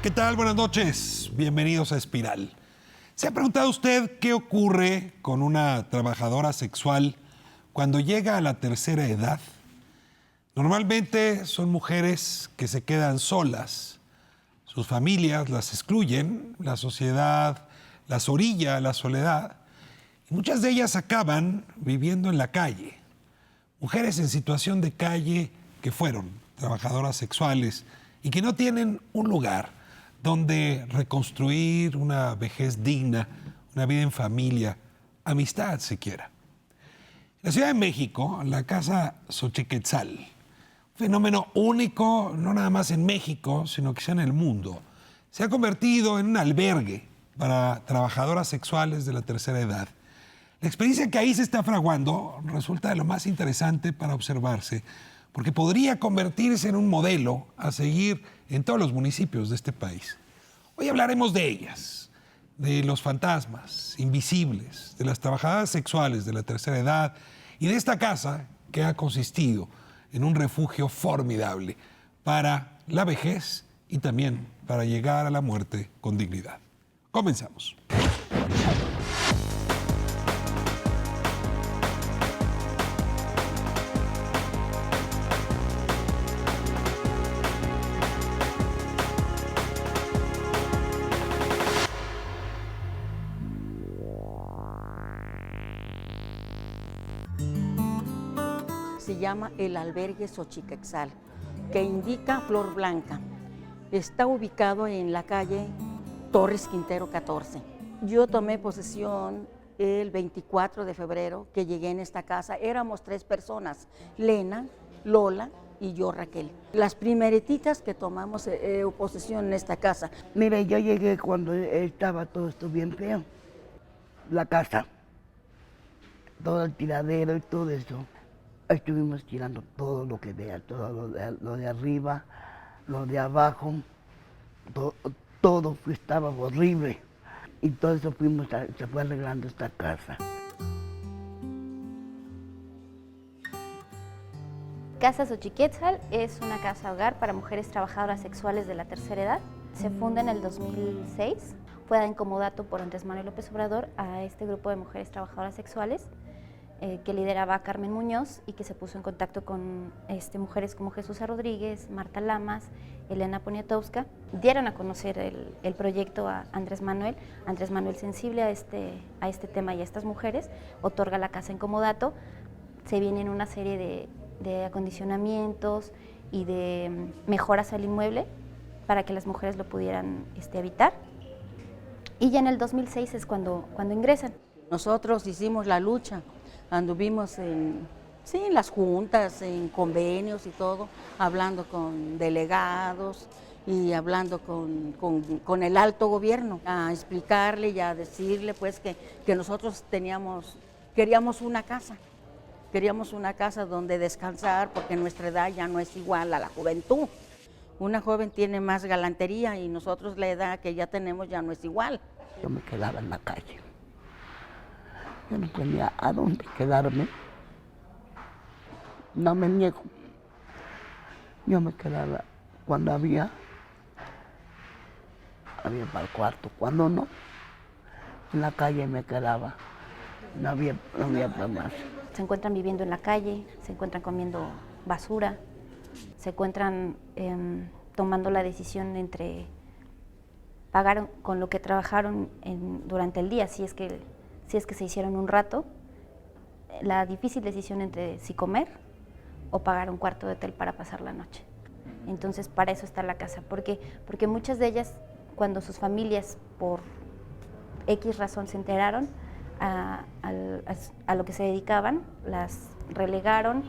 ¿Qué tal? Buenas noches. Bienvenidos a Espiral. ¿Se ha preguntado usted qué ocurre con una trabajadora sexual cuando llega a la tercera edad? Normalmente son mujeres que se quedan solas. Sus familias las excluyen, la sociedad las orilla a la soledad. Y muchas de ellas acaban viviendo en la calle. Mujeres en situación de calle que fueron trabajadoras sexuales y que no tienen un lugar donde reconstruir una vejez digna, una vida en familia, amistad siquiera. En la Ciudad de México, la Casa Xochiquetzal, un fenómeno único, no nada más en México, sino quizá en el mundo, se ha convertido en un albergue para trabajadoras sexuales de la tercera edad. La experiencia que ahí se está fraguando resulta de lo más interesante para observarse, porque podría convertirse en un modelo a seguir en todos los municipios de este país. Hoy hablaremos de ellas, de los fantasmas invisibles, de las trabajadoras sexuales de la tercera edad y de esta casa que ha consistido en un refugio formidable para la vejez y también para llegar a la muerte con dignidad. Comenzamos. Se llama el albergue Xochiquetzal, que indica flor blanca. Está ubicado en la calle Torres Quintero 14. Yo tomé posesión el 24 de febrero que llegué en esta casa. Éramos 3 personas, Lena, Lola y yo, Raquel. Las primerititas que tomamos posesión en esta casa. Mire, yo llegué cuando estaba todo esto bien feo. La casa, todo el tiradero y todo eso. Estuvimos tirando todo lo que vea, todo lo de arriba, lo de abajo, todo estaba horrible. Y todo eso se fue arreglando esta casa. Casa Xochiquetzal es una casa hogar para mujeres trabajadoras sexuales de la tercera edad. Se funda en el 2006. Fue dada en comodato por Andrés Manuel López Obrador a este grupo de mujeres trabajadoras sexuales que lideraba Carmen Muñoz y que se puso en contacto con mujeres como Jesús Rodríguez, Marta Lamas, Elena Poniatowska. Dieron a conocer el proyecto a Andrés Manuel. Andrés Manuel, sensible a este tema y a estas mujeres, otorga la casa en comodato. Se vienen una serie de acondicionamientos y de mejoras al inmueble para que las mujeres lo pudieran habitar. Y ya en el 2006 es cuando ingresan. Nosotros hicimos la lucha, anduvimos en las juntas, en convenios y todo, hablando con delegados y hablando con el alto gobierno, a explicarle y a decirle pues que nosotros queríamos una casa donde descansar, porque nuestra edad ya no es igual a la juventud. Una joven tiene más galantería y nosotros la edad que ya tenemos ya no es igual. Yo me quedaba en la calle. Yo no tenía a dónde quedarme. No me niego. Yo me quedaba cuando había para el cuarto. Cuando no, en la calle me quedaba. No había para más. Se encuentran viviendo en la calle, se encuentran comiendo basura, se encuentran tomando la decisión entre pagar con lo que trabajaron durante el día, si es que se hicieron un rato, la difícil decisión entre si comer o pagar un cuarto de hotel para pasar la noche. Entonces, para eso está la casa, porque muchas de ellas, cuando sus familias por X razón se enteraron a lo que se dedicaban, las relegaron,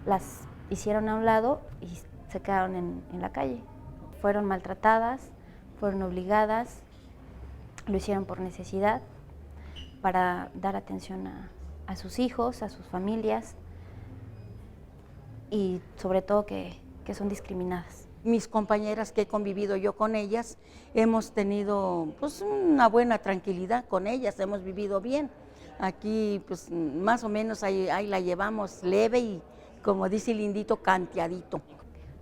las hicieron a un lado y se quedaron en la calle. Fueron maltratadas, fueron obligadas, lo hicieron por necesidad, para dar atención a sus hijos, a sus familias y sobre todo que son discriminadas. Mis compañeras que he convivido yo con ellas, hemos tenido pues una buena tranquilidad con ellas, hemos vivido bien. Aquí pues más o menos ahí la llevamos leve y, como dice Lindito, canteadito.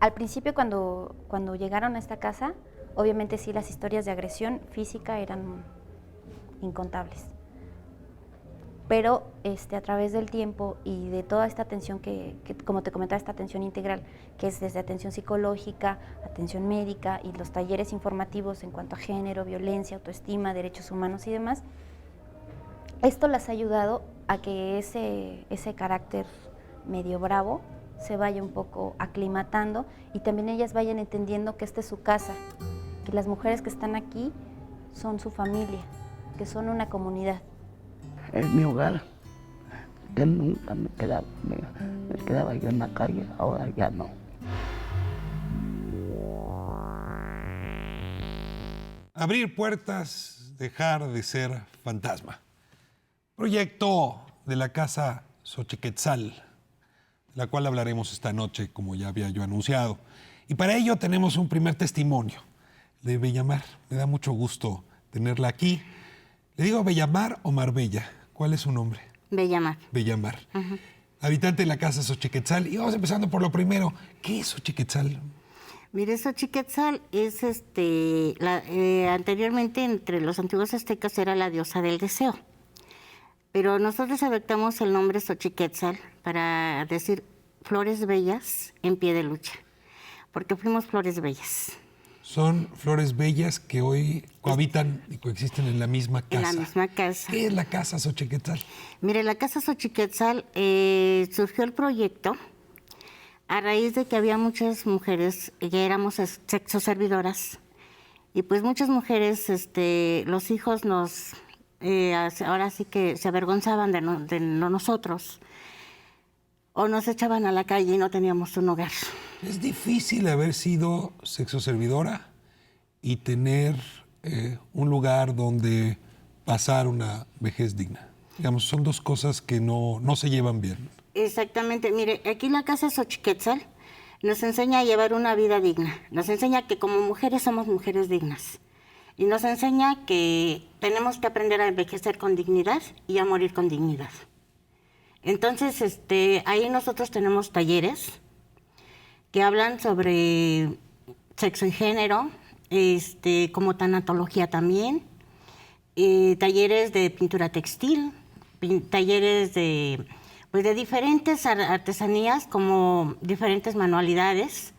Al principio cuando llegaron a esta casa, Obviamente sí, las historias de agresión física eran incontables. Pero a través del tiempo y de toda esta atención que, como te comentaba, esta atención integral, que es desde atención psicológica, atención médica y los talleres informativos en cuanto a género, violencia, autoestima, derechos humanos y demás, esto las ha ayudado a que ese carácter medio bravo se vaya un poco aclimatando y también ellas vayan entendiendo que esta es su casa, que las mujeres que están aquí son su familia, que son una comunidad. Es mi hogar, que nunca me quedaba yo en la calle, ahora ya no. Abrir puertas, dejar de ser fantasma. Proyecto de la Casa Xochiquetzal, de la cual hablaremos esta noche, como ya había yo anunciado. Y para ello tenemos un primer testimonio de Bellamar. Me da mucho gusto tenerla aquí. ¿Le digo Bellamar o Marbella? ¿Cuál es su nombre? Bellamar. Bellamar. Habitante de la Casa Xochiquetzal. Y vamos empezando por lo primero. ¿Qué es Xochiquetzal? Mire, Xochiquetzal es anteriormente entre los antiguos aztecas era la diosa del deseo. Pero nosotros adoptamos el nombre Xochiquetzal para decir flores bellas en pie de lucha, porque fuimos flores bellas. Son flores bellas que hoy cohabitan y coexisten en la misma casa. En la misma casa. ¿Qué es la Casa Xochiquetzal? Mire, la Casa Xochiquetzal surgió el proyecto a raíz de que había muchas mujeres, ya éramos sexoservidoras, y pues muchas mujeres, los hijos nos, ahora sí que se avergonzaban de nosotros, o nos echaban a la calle y no teníamos un hogar. Es difícil haber sido sexoservidora y tener un lugar donde pasar una vejez digna. Digamos, son dos cosas que no se llevan bien. Exactamente. Mire, aquí la Casa Xochiquetzal nos enseña a llevar una vida digna. Nos enseña que como mujeres somos mujeres dignas. Y nos enseña que tenemos que aprender a envejecer con dignidad y a morir con dignidad. Entonces, ahí nosotros tenemos talleres que hablan sobre sexo y género, como tanatología también, talleres de pintura textil, talleres de diferentes artesanías, como diferentes manualidades,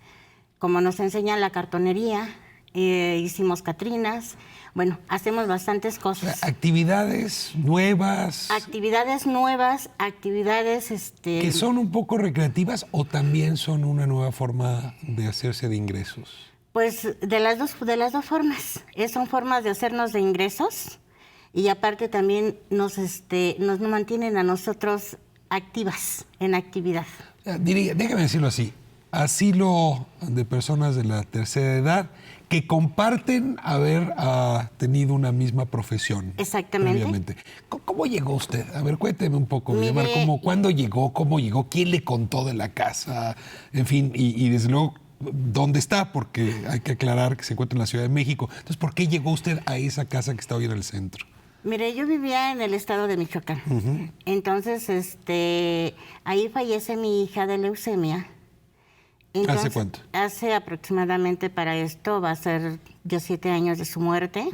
como nos enseña la cartonería, hicimos catrinas, bueno, hacemos bastantes cosas. Actividades nuevas. Actividades nuevas, actividades que son un poco recreativas o también son una nueva forma de hacerse de ingresos. Pues de las dos formas. Son formas de hacernos de ingresos y aparte también nos mantienen a nosotros activas, en actividad. Déjame decirlo así, asilo de personas de la tercera edad que comparten haber tenido una misma profesión. Exactamente. Previamente. ¿Cómo llegó usted? A ver, cuénteme un poco, Bellamar, ¿cuándo llegó? ¿Cómo llegó? ¿Quién le contó de la casa? En fin, y desde luego, ¿dónde está? Porque hay que aclarar que se encuentra en la Ciudad de México. Entonces, ¿por qué llegó usted a esa casa que está hoy en el centro? Mire, yo vivía en el estado de Michoacán. Entonces, ahí fallece mi hija de leucemia. Entonces, ¿Hace cuánto? Hace aproximadamente, para esto, va a ser ya 7 años de su muerte.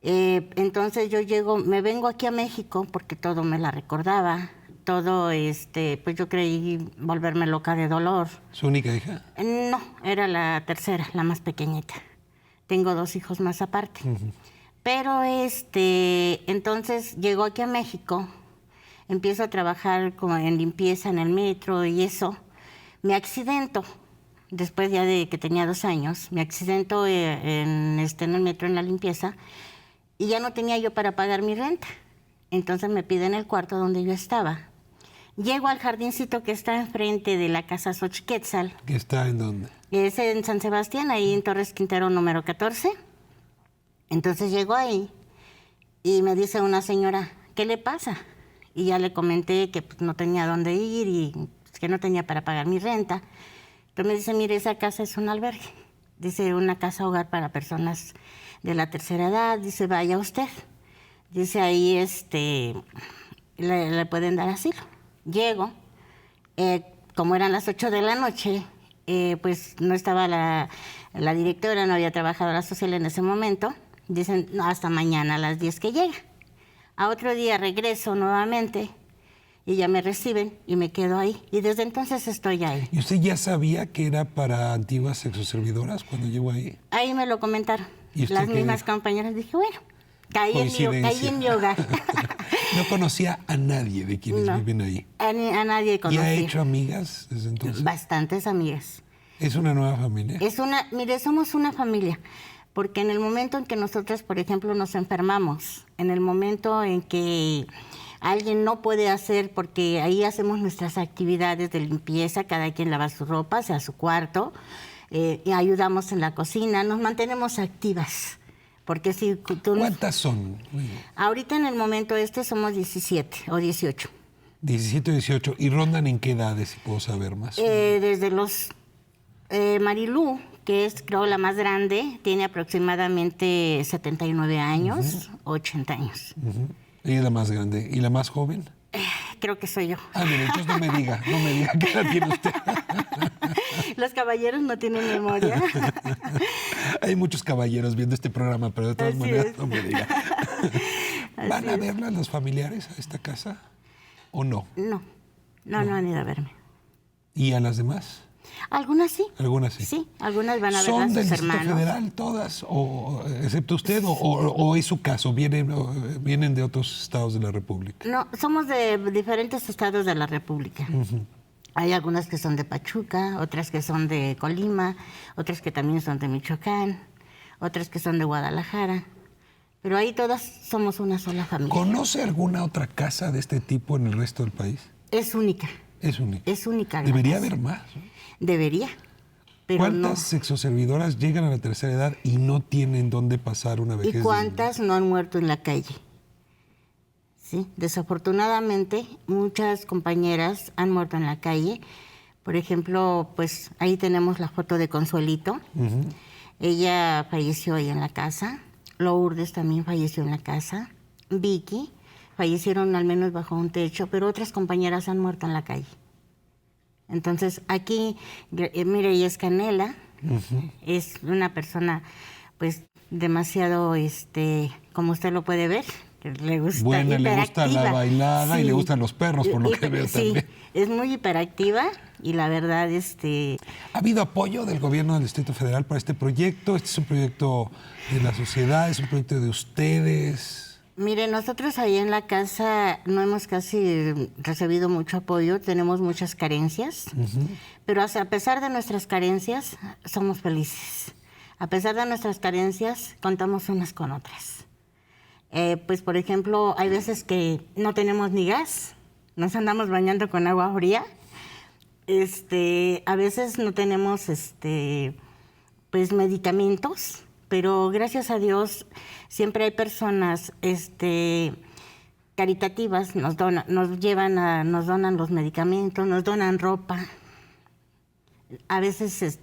Entonces yo me vengo aquí a México porque todo me la recordaba. Todo, pues yo creí volverme loca de dolor. ¿Su única hija? No, era la tercera, la más pequeñita. Tengo 2 hijos más aparte. Pero entonces llego aquí a México, empiezo a trabajar como en limpieza en el metro y eso. Me accidento, después ya de que tenía 2 años, me accidento en el metro en la limpieza y ya no tenía yo para pagar mi renta. Entonces me piden el cuarto donde yo estaba. Llego al jardincito que está enfrente de la Casa Xochiquetzal. ¿Que está en dónde? Es en San Sebastián, ahí en Torres Quintero número 14. Entonces llego ahí y me dice una señora, ¿qué le pasa? Y ya le comenté que pues, no tenía dónde ir y que no tenía para pagar mi renta. Entonces me dice, mire, esa casa es un albergue. Dice, una casa hogar para personas de la tercera edad. Dice, vaya usted. Dice, ahí le pueden dar asilo. Llego, como eran las 8 de la noche, pues no estaba la directora, no había trabajado la social en ese momento. Dicen, no, hasta mañana a las 10 que llega. A otro día regreso nuevamente y ya me reciben y me quedo ahí. Y desde entonces estoy ahí. ¿Y usted ya sabía que era para antiguas sexoservidoras cuando llegó ahí? Ahí me lo comentaron. ¿Y usted Las qué mismas dijo? compañeras. Dije, bueno, caí Coincidencia. en mi hogar. No conocía a nadie de quienes No. viven ahí. A nadie ¿Y conocí. ha hecho amigas desde entonces? Bastantes amigas. ¿Es una nueva familia? Mire, somos una familia, porque en el momento en que nosotros, por ejemplo, nos enfermamos, en el momento en que alguien no puede hacer, porque ahí hacemos nuestras actividades de limpieza, cada quien lava su ropa, sea su cuarto, y ayudamos en la cocina, nos mantenemos activas. Porque si tú... ¿Cuántas son? Ahorita en el momento somos 17 o 18. 17 o 18. ¿Y rondan en qué edades, si puedo saber más? Desde los... Marilú, que es creo la más grande, tiene aproximadamente 79 años, 80 años. Ujú. Ella es la más grande. ¿Y la más joven? Creo que soy yo. Ah, mire, entonces no me diga qué edad tiene usted. Los caballeros no tienen memoria. Hay muchos caballeros viendo este programa, pero de todas Así maneras es. no me diga. ¿Van a es. verlas los familiares a esta casa o no? No han ido a verme. ¿Y a las demás? Algunas sí. Algunas sí. Sí, algunas van a ver ¿Son a del sus Distrito hermanos. Federal todas, o excepto usted, o es su caso? ¿Vienen de otros estados de la República? No, somos de diferentes estados de la República. Hay algunas que son de Pachuca, otras que son de Colima, otras que también son de Michoacán, otras que son de Guadalajara. Pero ahí todas somos una sola familia. ¿Conoce alguna otra casa de este tipo en el resto del país? Es única. Es única. Es única. la Debería casa. haber más, ¿no? Debería, pero ¿Cuántas no. sexoservidoras llegan a la tercera edad y no tienen dónde pasar una vejez ¿Y cuántas no han muerto en la calle? Sí, desafortunadamente muchas compañeras han muerto en la calle. Por ejemplo, pues ahí tenemos la foto de Consuelito. Ella falleció ahí en la casa. Lourdes también falleció en la casa. Vicky, fallecieron al menos bajo un techo, pero otras compañeras han muerto en la calle. Entonces, aquí, mire, ella es Canela, es una persona, pues, demasiado, como usted lo puede ver, que le gusta, Buena, le gusta la hiperactiva. bailada y le gustan los perros, por lo que veo Sí, también. es muy hiperactiva y la verdad, ¿Ha habido apoyo del gobierno del Distrito Federal para este proyecto? ¿Este es un proyecto de la sociedad? ¿Es un proyecto de ustedes? Mire, nosotros ahí en la casa no hemos casi recibido mucho apoyo, tenemos muchas carencias, pero a pesar de nuestras carencias, somos felices. A pesar de nuestras carencias, contamos unas con otras. Pues, por ejemplo, hay veces que no tenemos ni gas, nos andamos bañando con agua fría. A veces no tenemos, pues, medicamentos. Pero gracias a Dios siempre hay personas caritativas, nos donan los medicamentos, nos donan ropa. A veces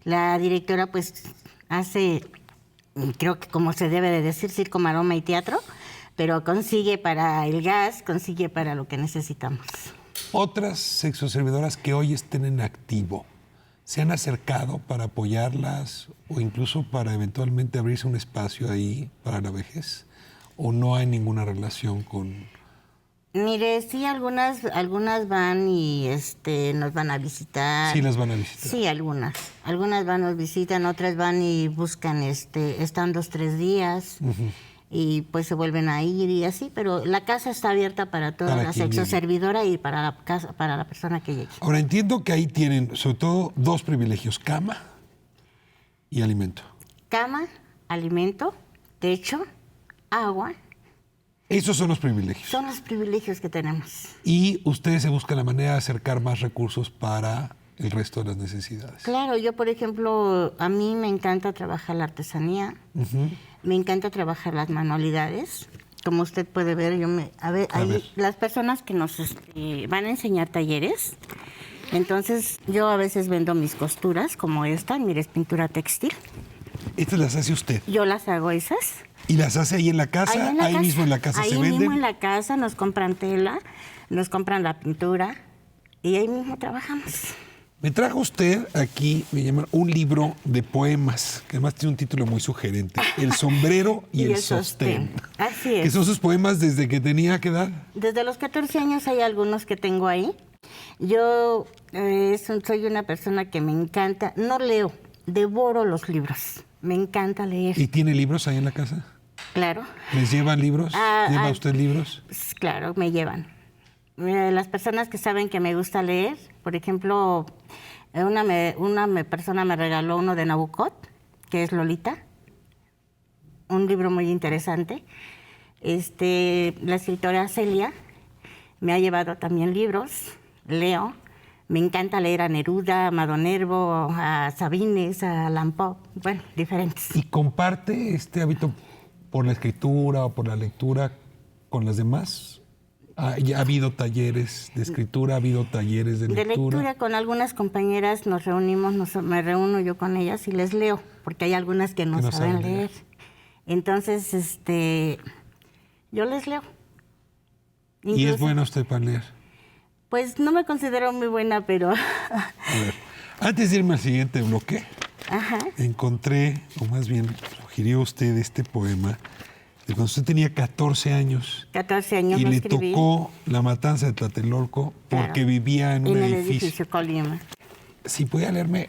la directora pues hace, creo que como se debe de decir, circo, maroma y teatro, pero consigue para el gas, consigue para lo que necesitamos. Otras sexoservidoras que hoy estén en activo, ¿se han acercado para apoyarlas o incluso para eventualmente abrirse un espacio ahí para la vejez? ¿O no hay ninguna relación con...? Mire, sí, algunas van y nos van a visitar. Sí, las van a visitar. Sí, algunas. Algunas van, nos visitan, otras van y buscan, están 2, 3 días y pues se vuelven a ir y así, pero la casa está abierta para toda Para la quien sexoservidora y para la casa, para la persona que llegue. Ahora, entiendo que ahí tienen sobre todo 2 privilegios, cama y alimento. Cama, alimento, techo, agua, Esos son los privilegios. son los privilegios que tenemos. Y ustedes se buscan la manera de acercar más recursos para el resto de las necesidades. Claro, yo por ejemplo, a mí me encanta trabajar la artesanía, me encanta trabajar las manualidades. Como usted puede ver, las personas que nos van a enseñar talleres, entonces yo a veces vendo mis costuras, como esta, mire, es pintura textil. Estas las hace usted. Yo las hago esas. ¿Y las hace ahí en la casa? Ahí mismo en la casa se Ahí venden. mismo en la casa nos compran tela, nos compran la pintura y ahí mismo trabajamos. Me trajo usted aquí, me llaman, un libro de poemas, que además tiene un título muy sugerente, El sombrero y el sostén. Así es. Que son sus poemas desde que tenía que edad. Desde los 14 años hay algunos que tengo ahí. Yo soy una persona que me encanta, no leo, devoro los libros. Me encanta leer. ¿Y tiene libros ahí en la casa? Claro. ¿Les llevan libros? ¿Lleva usted libros? Claro, me llevan. Las personas que saben que me gusta leer, por ejemplo, una persona me regaló uno de Nabucco, que es Lolita, un libro muy interesante. La escritora Celia me ha llevado también libros, leo. Me encanta leer a Neruda, a Madonervo, a Sabines, a Lampo, bueno, diferentes. ¿Y comparte este hábito por la escritura o por la lectura con las demás? ¿Ha habido talleres de escritura? ¿Ha habido talleres de lectura? De lectura con algunas compañeras nos reunimos, me reúno yo con ellas y les leo, porque hay algunas que no saben leer. Entonces, yo les leo. Incluso, ¿Y es buena usted para leer? Pues no me considero muy buena, pero... A ver, antes de irme al siguiente bloque, encontré, o más bien sugirió usted este poema de cuando usted tenía 14 años. 14 años y lo le escribí. tocó la matanza de Tlatelolco porque vivía en un el edificio. edificio Colima. Si podía leerme,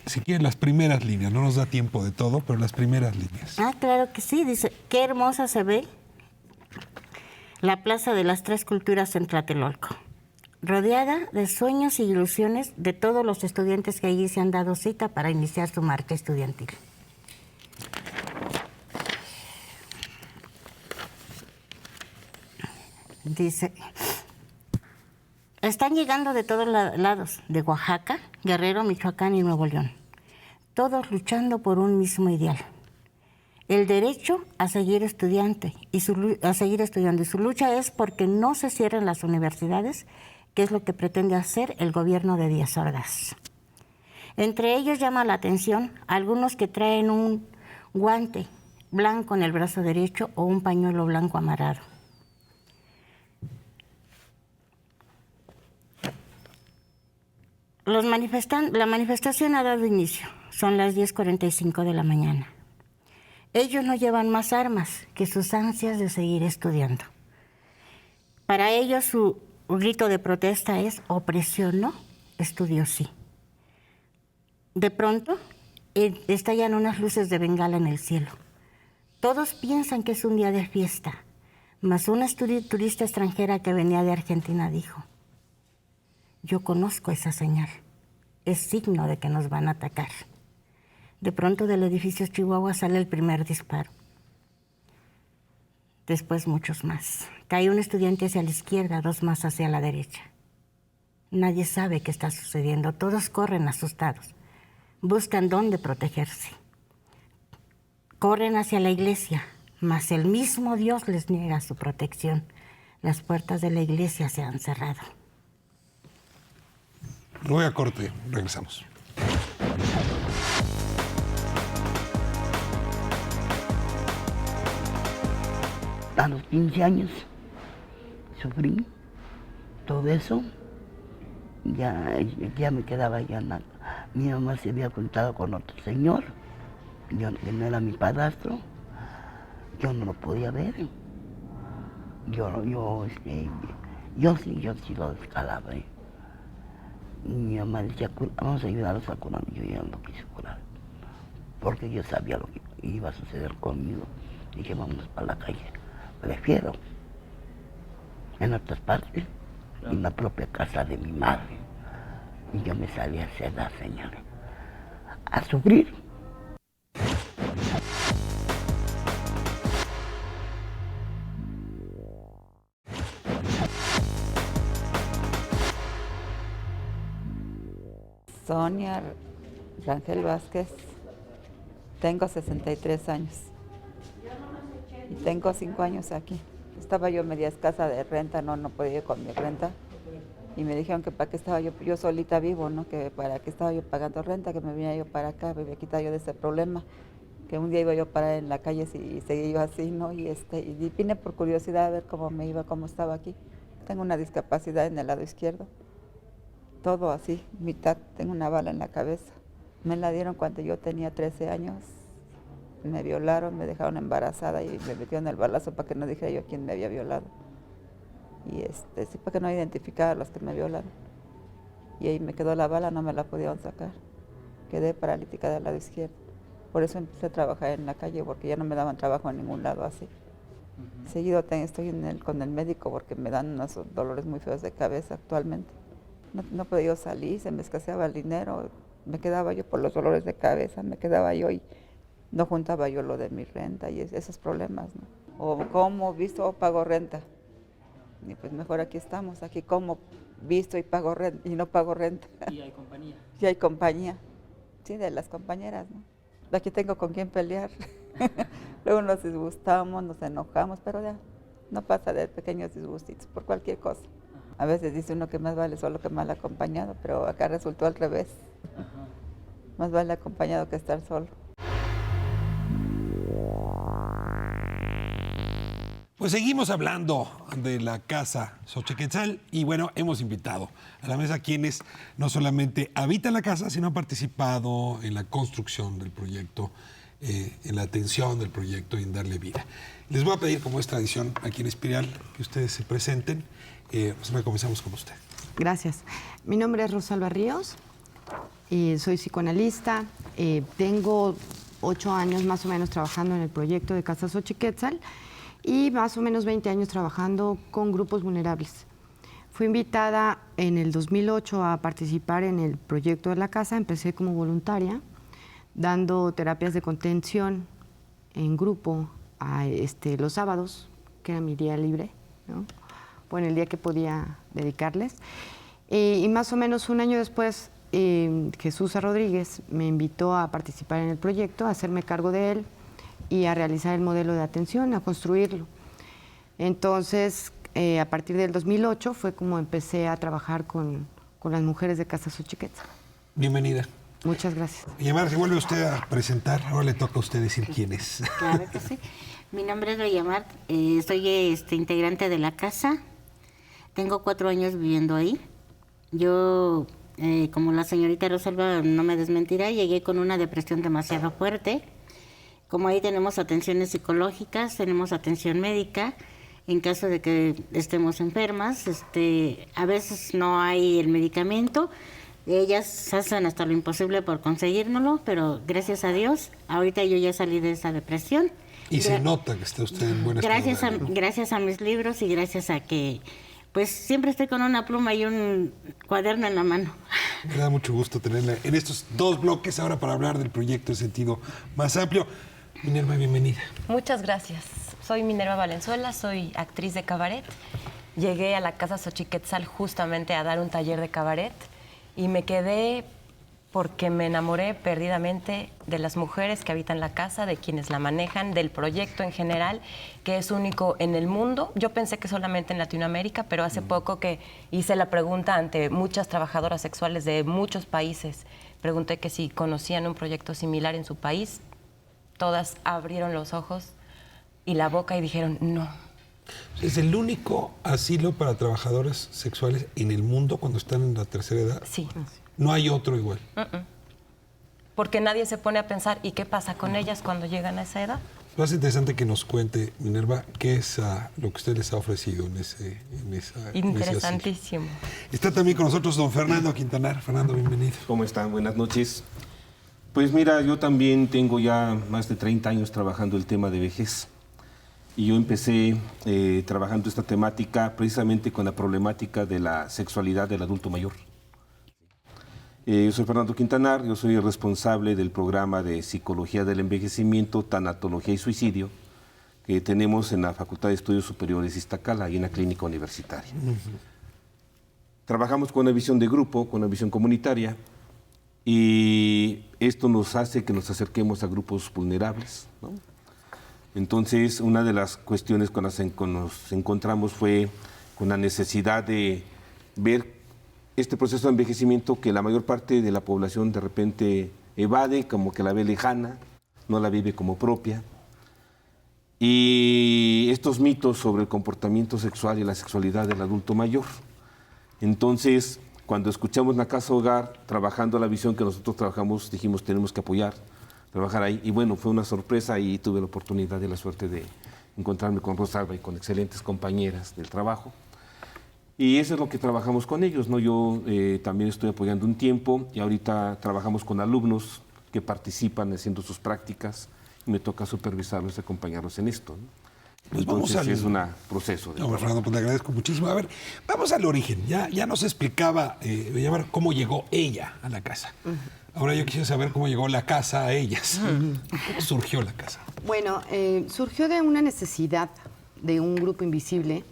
si quieren, las primeras líneas. No nos da tiempo de todo, pero las primeras líneas. Ah, claro que sí. Dice, qué hermosa se ve la Plaza de las Tres Culturas en Tlatelolco, rodeada de sueños y ilusiones de todos los estudiantes que allí se han dado cita para iniciar su marcha estudiantil. Dice, están llegando de todos lados, de Oaxaca, Guerrero, Michoacán y Nuevo León, todos luchando por un mismo ideal, el derecho a seguir estudiando. Y su lucha es porque no se cierren las universidades, que es lo que pretende hacer el gobierno de Díaz Ordaz. Entre ellos llama la atención algunos que traen un guante blanco en el brazo derecho o un pañuelo blanco amarrado. La manifestación ha dado inicio. Son las 10:45 de la mañana. Ellos no llevan más armas que sus ansias de seguir estudiando. Para ellos su grito de protesta es opresión no, estudio sí. De pronto estallan unas luces de bengala en el cielo. Todos piensan que es un día de fiesta, mas una turista extranjera que venía de Argentina dijo, yo conozco esa señal, es signo de que nos van a atacar. De pronto del edificio Chihuahua sale el primer disparo. Después muchos más. Cae un estudiante hacia la izquierda, dos más hacia la derecha. Nadie sabe qué está sucediendo, todos corren asustados. Buscan dónde protegerse. Corren hacia la iglesia, mas el mismo Dios les niega su protección. Las puertas de la iglesia se han cerrado. Voy a corte, regresamos. A los 15 años sufrí todo eso. Ya me quedaba ya nada. Mi mamá se había juntado con otro señor, que no era mi padrastro. Yo no lo podía ver. Yo sí lo descalaba. Y mi mamá decía, vamos a ayudarlos a curar. Yo ya no quise curar, porque yo sabía lo que iba a suceder conmigo. Dije, vamos para la calle. Prefiero en otras partes, en la propia casa de mi madre. Y yo me salí a esa edad, señores, a sufrir. Sonia Rangel Vázquez, tengo 63 años y tengo 5 años aquí. Estaba yo media escasa de renta, no podía ir con mi renta y me dijeron que para qué estaba yo solita vivo, ¿no? Que para qué estaba yo pagando renta, que me venía yo para acá, me había quitado yo de ese problema, que un día iba yo a parar en la calle y seguí yo así, ¿no? Y vine por curiosidad a ver cómo me iba, cómo estaba aquí. Tengo una discapacidad en el lado izquierdo todo así, mitad, tengo una bala en la cabeza. Me la dieron cuando yo tenía 13 años. Me violaron, me dejaron embarazada y me metieron el balazo para que no dijera yo quién me había violado. Y sí, para que no identificara a los que me violan. Y ahí me quedó la bala, no me la pudieron sacar. Quedé paralítica del lado izquierdo. Por eso empecé a trabajar en la calle, porque ya no me daban trabajo en ningún lado así. Seguido estoy con el médico porque me dan unos dolores muy feos de cabeza actualmente. No podía yo salir, se me escaseaba el dinero, me quedaba yo por los dolores de cabeza, me quedaba yo y no juntaba yo lo de mi renta y esos problemas, ¿no? O como, visto o pago renta. Y pues mejor aquí estamos, aquí como, visto y pago renta y no pago renta. ¿Y hay compañía? Y hay compañía, sí, de las compañeras, ¿no? Aquí tengo con quién pelear. Luego nos disgustamos, nos enojamos, pero ya no pasa de pequeños disgustitos por cualquier cosa. A veces dice uno que más vale solo que mal acompañado, pero acá resultó al revés. Más vale acompañado que estar solo. Pues seguimos hablando de la casa Xochiquetzal y bueno, hemos invitado a la mesa quienes no solamente habitan la casa, sino han participado en la construcción del proyecto, en la atención del proyecto y en darle vida. Les voy a pedir, como es tradición aquí en Espiral, que ustedes se presenten. Comenzamos con usted. Gracias. Mi nombre es Rosalba Ríos, soy psicoanalista, tengo 8 años más o menos trabajando en el proyecto de Casa Xochiquetzal y más o menos 20 años trabajando con grupos vulnerables. Fui invitada en el 2008 a participar en el proyecto de la casa, empecé como voluntaria, dando terapias de contención en grupo los sábados, que era mi día libre, ¿no? Bueno, el día que podía dedicarles. Y más o menos un año después, Jesús Rodríguez me invitó a participar en el proyecto, a hacerme cargo de él y a realizar el modelo de atención, a construirlo. Entonces, a partir del 2008 fue como empecé a trabajar con las mujeres de Casa Xochiquetzal. Bienvenida. Muchas gracias. Villamar, si vuelve usted a presentar, ahora le toca a usted decir quién es. Claro que sí. Mi nombre es Villamar, soy integrante de la casa. Tengo 4 años viviendo ahí. Yo, como la señorita Rosalba no me desmentirá, llegué con una depresión demasiado fuerte. Como ahí tenemos atenciones psicológicas, tenemos atención médica, en caso de que estemos enfermas, a veces no hay el medicamento. Ellas hacen hasta lo imposible por conseguírnoslo, pero gracias a Dios, ahorita yo ya salí de esa depresión. Y se nota que está usted en buenas condiciones. Gracias a mis libros y gracias a que pues siempre estoy con una pluma y un cuaderno en la mano. Me da mucho gusto tenerla en estos 2 bloques ahora para hablar del proyecto en sentido más amplio. Minerva, bienvenida. Muchas gracias. Soy Minerva Valenzuela, soy actriz de cabaret. Llegué a la Casa Xochiquetzal justamente a dar un taller de cabaret y me quedé porque me enamoré perdidamente de las mujeres que habitan la casa, de quienes la manejan, del proyecto en general, que es único en el mundo. Yo pensé que solamente en Latinoamérica, pero hace poco que hice la pregunta ante muchas trabajadoras sexuales de muchos países. Pregunté que si conocían un proyecto similar en su país. Todas abrieron los ojos y la boca y dijeron no. ¿Es el único asilo para trabajadores sexuales en el mundo cuando están en la tercera edad? Sí. No hay otro igual. Porque nadie se pone a pensar, ¿y qué pasa con ellas cuando llegan a esa edad? Lo más interesante que nos cuente, Minerva, qué es lo que usted les ha ofrecido en esa Interesantísimo. Está también con nosotros don Fernando Quintanar. Fernando, bienvenido. ¿Cómo están? Buenas noches. Pues mira, yo también tengo ya más de 30 años trabajando el tema de vejez. Y yo empecé trabajando esta temática precisamente con la problemática de la sexualidad del adulto mayor. Yo soy Fernando Quintanar, yo soy el responsable del programa de Psicología del Envejecimiento, Tanatología y Suicidio que tenemos en la Facultad de Estudios Superiores Iztacala, y en la clínica universitaria. Trabajamos con una visión de grupo, con una visión comunitaria, y esto nos hace que nos acerquemos a grupos vulnerables, ¿no? Entonces, una de las cuestiones con las que nos encontramos fue con la necesidad de ver este proceso de envejecimiento que la mayor parte de la población de repente evade, como que la ve lejana, no la vive como propia. Y estos mitos sobre el comportamiento sexual y la sexualidad del adulto mayor. Entonces, Cuando escuchamos la Casa Hogar, trabajando la visión que nosotros trabajamos, dijimos tenemos que apoyar, trabajar ahí. Y bueno, fue una sorpresa y tuve la oportunidad y la suerte de encontrarme con Rosalba y con excelentes compañeras del trabajo. Y eso es lo que trabajamos con ellos, ¿no? Yo también estoy apoyando un tiempo y ahorita trabajamos con alumnos que participan haciendo sus prácticas y me toca supervisarlos y acompañarlos en esto, ¿no? Pues Entonces vamos al es un proceso. No, Fernando, pues le agradezco muchísimo. A ver, vamos al origen. Ya nos explicaba cómo llegó ella a la casa. Ahora yo quisiera saber cómo llegó la casa a ellas. ¿Cómo surgió la casa? Bueno, surgió de una necesidad de un grupo invisible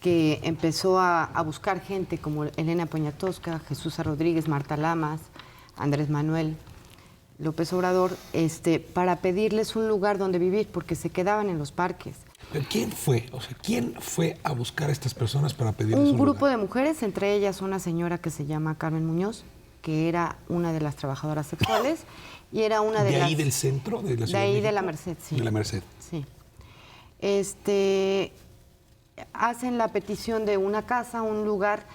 que empezó a buscar gente como Elena Poniatowska, Jesús Rodríguez, Marta Lamas, Andrés Manuel López Obrador, para pedirles un lugar donde vivir, porque se quedaban en los parques. ¿Pero quién fue? O sea, ¿quién fue a buscar a estas personas para pedirles Un grupo lugar? de mujeres, entre ellas una señora que se llama Carmen Muñoz, que era una de las trabajadoras sexuales y era una de las... ¿De ahí del centro de la Ciudad De ahí de de la México? Merced, sí. De la Merced. Sí. Hacen la petición de una casa, un lugar.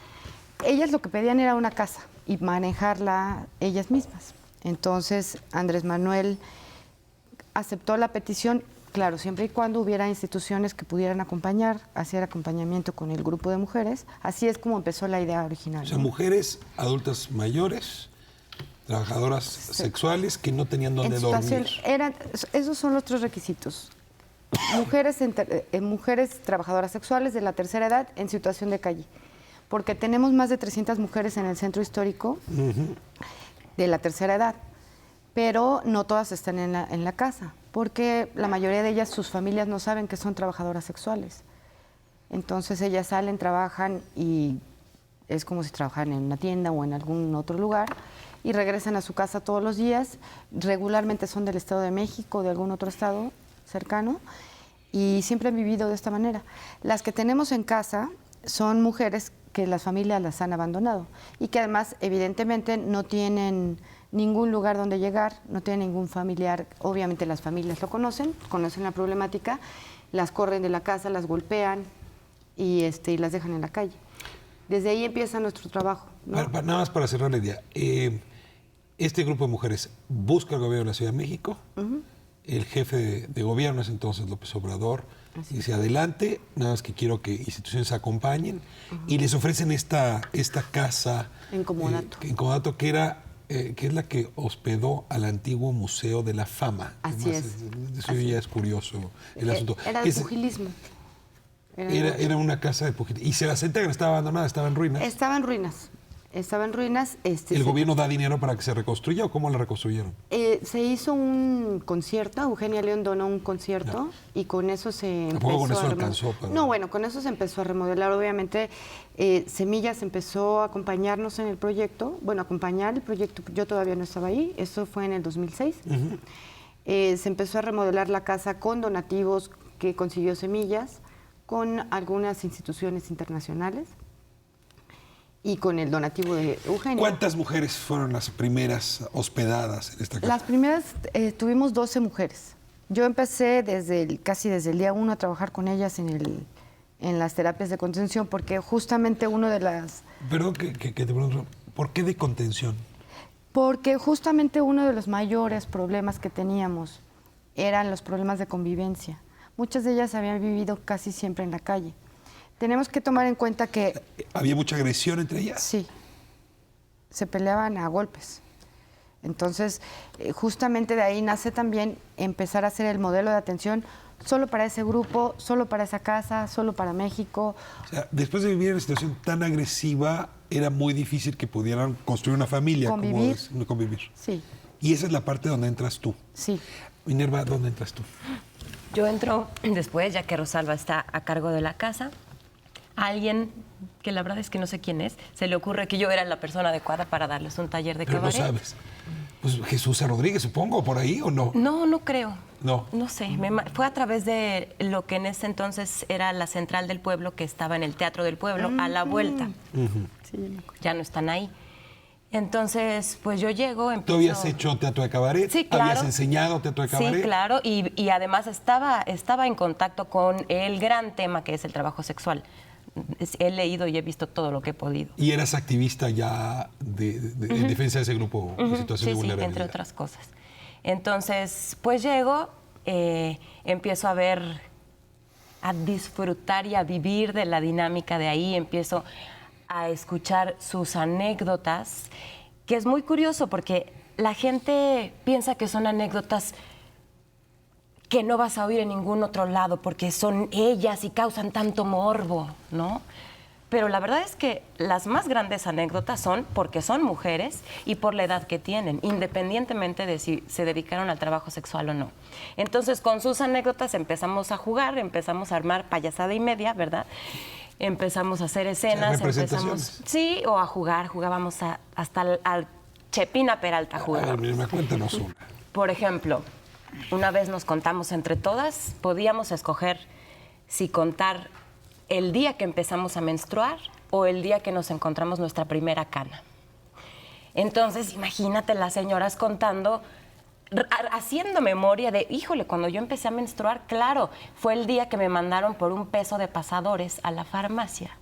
Ellas lo que pedían era una casa y manejarla ellas mismas. Entonces, Andrés Manuel aceptó la petición, claro, siempre y cuando hubiera instituciones que pudieran acompañar, hacer acompañamiento con el grupo de mujeres. Así es como empezó la idea original. O sea, ¿no? mujeres adultas mayores, trabajadoras sexuales que no tenían dónde En dormir. esos son los 3 requisitos. Mujeres trabajadoras sexuales de la tercera edad en situación de calle. Porque tenemos más de 300 mujeres en el centro histórico de la tercera edad, pero no todas están en la casa, porque la mayoría de ellas, sus familias no saben que son trabajadoras sexuales. Entonces ellas salen, trabajan y es como si trabajaran en una tienda o en algún otro lugar y regresan a su casa todos los días. Regularmente son del Estado de México o de algún otro estado cercano y siempre han vivido de esta manera. Las que tenemos en casa son mujeres que las familias las han abandonado y que además evidentemente no tienen ningún lugar donde llegar, no tienen ningún familiar. Obviamente las familias lo conocen la problemática, las corren de la casa, las golpean y las dejan en la calle. Desde ahí empieza nuestro trabajo, ¿no? Nada más para cerrar la idea. Este grupo de mujeres busca el gobierno de la Ciudad de México. El jefe de gobierno es entonces López Obrador. Dice, adelante, nada más que quiero que instituciones acompañen. Y les ofrecen esta casa En Comodato. En Comodato, que es la que hospedó al antiguo Museo de la Fama. Así Además, es. Eso ya es curioso el asunto. Era de pugilismo. Era una casa de pugilismo. Y se la sienta que no estaba abandonada, estaba en ruinas. Estaba en ruinas. Estaba en ruinas. ¿El gobierno da dinero para que se reconstruya o cómo la reconstruyeron? Se hizo un concierto, Eugenia León donó un concierto y con eso se empezó ¿Tampoco con eso a alcanzó? No, bueno, con eso se empezó a remodelar. Obviamente, Semillas empezó a acompañarnos en el proyecto. Bueno, acompañar el proyecto, yo todavía no estaba ahí, eso fue en el 2006. Se empezó a remodelar la casa con donativos que consiguió Semillas, con algunas instituciones internacionales y con el donativo de Eugenia. ¿Cuántas mujeres fueron las primeras hospedadas en esta casa? Las primeras tuvimos 12 mujeres. Yo empecé casi desde el día 1 a trabajar con ellas en las terapias de contención, porque justamente uno de las... Perdón que te pregunto, ¿por qué de contención? Porque justamente uno de los mayores problemas que teníamos eran los problemas de convivencia. Muchas de ellas habían vivido casi siempre en la calle. Tenemos que tomar en cuenta que... ¿Había mucha agresión entre ellas? Sí, se peleaban a golpes. Entonces, justamente de ahí nace también empezar a hacer el modelo de atención solo para ese grupo, solo para esa casa, solo para México. O sea, después de vivir en una situación tan agresiva, era muy difícil que pudieran construir una familia. Convivir. Convivir. Sí. Y esa es la parte donde entras tú. Sí. Minerva, ¿dónde entras tú? Yo entro después, ya que Rosalba está a cargo de la casa. A alguien, que la verdad es que no sé quién es, se le ocurre que yo era la persona adecuada para darles un taller de Pero cabaret. no sabes. Pues Jesús Rodríguez, supongo, por ahí, ¿o no? No, no creo. No. No sé, fue a través de lo que en ese entonces era la central del pueblo, que estaba en el Teatro del Pueblo, a la vuelta. Ya no están ahí. Entonces, pues yo llego, empiezo... ¿Tú habías hecho teatro de cabaret? Sí, claro. ¿Habías enseñado teatro de cabaret? Sí, claro, y además estaba en contacto con el gran tema que es el trabajo sexual. He leído y he visto todo lo que he podido. ¿Y eras activista ya en defensa de ese grupo en situación de vulnerabilidad? Sí, entre otras cosas. Entonces, pues llego, empiezo a ver, a disfrutar y a vivir de la dinámica de ahí, empiezo a escuchar sus anécdotas, que es muy curioso porque la gente piensa que son anécdotas que no vas a oír en ningún otro lado porque son ellas y causan tanto morbo, ¿no? Pero la verdad es que las más grandes anécdotas son porque son mujeres y por la edad que tienen, independientemente de si se dedicaron al trabajo sexual o no. Entonces, con sus anécdotas empezamos a jugar, empezamos a armar payasada y media, ¿verdad? Empezamos a hacer escenas, empezamos... Sí, o a jugar, jugábamos hasta al Chepina Peralta jugábamos. Cuéntanos una. Por ejemplo, una vez nos contamos entre todas, podíamos escoger si contar el día que empezamos a menstruar o el día que nos encontramos nuestra primera cana. Entonces, imagínate las señoras contando, haciendo memoria de, híjole, cuando yo empecé a menstruar, claro, fue el día que me mandaron por un peso de pasadores a la farmacia.